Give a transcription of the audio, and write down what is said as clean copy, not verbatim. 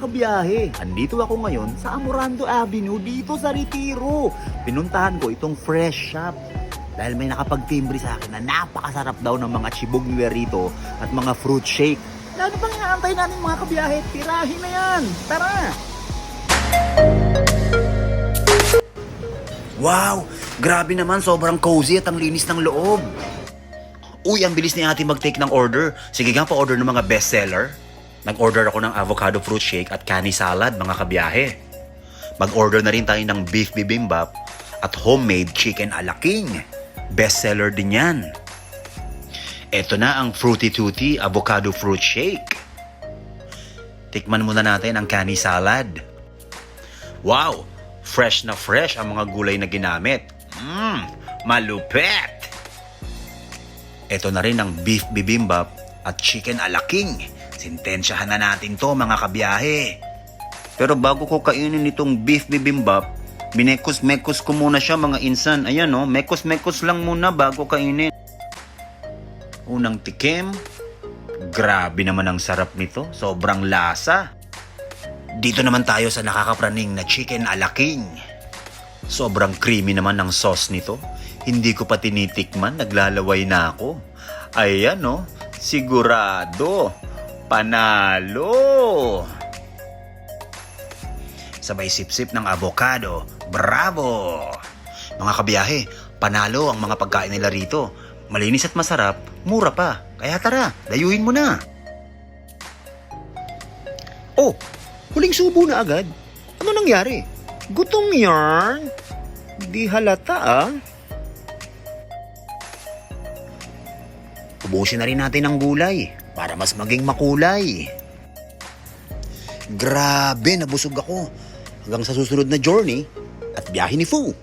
kabiyahe, andito ako ngayon sa Amorando Avenue dito sa Retiro. Pinuntahan ko itong fresh shop dahil may nakapagtimbre sa akin na napakasarap daw ng mga chibog nila rito at mga fruit shake. Ano bang inaantay natin mga kabiyahe? Tirahin na yan! Tara! Wow! Grabe naman, sobrang cozy at ang linis ng loob. Uy, ang bilis ni ate mag-take ng order. Sige nga, pa-order ng mga bestseller. Nag-order ako ng avocado fruit shake at kani salad, mga kabiyahe. Mag-order na rin tayo ng beef bibimbap at homemade chicken ala king. Bestseller din yan. Ito na ang Fruity Tutti avocado fruit shake. Tikman muna natin ang kani salad. Wow! Fresh na fresh ang mga gulay na ginamit. Malupet! Ito na rin ang beef bibimbap at chicken ala king. Sintensyahan na natin to mga kabiyahe. Pero bago ko kainin itong beef bibimbap, minekos-mekos ko muna siya mga insan. Ayan o, mekos-mekos lang muna bago kainin. Unang tikim. Grabe naman ang sarap nito. Sobrang lasa. Dito naman tayo sa nakakapraning na chicken ala king. Sobrang creamy naman ng sauce nito. Hindi ko pa tinitikman, naglalaway na ako. Ayan o, sigurado. Panalo! Sabay sip-sip ng avocado. Bravo! Mga kabiyahe, panalo ang mga pagkain nila rito. Malinis at masarap, mura pa. Kaya tara, dayuhin mo na. Oh, huling subo na agad. Ano nangyari? Gutom yarn? Di halata ah. Ubusin na rin natin ang gulay para mas maging makulay. Grabe, nabusog ako. Hanggang sa susunod na journey at biyahe ni Fu.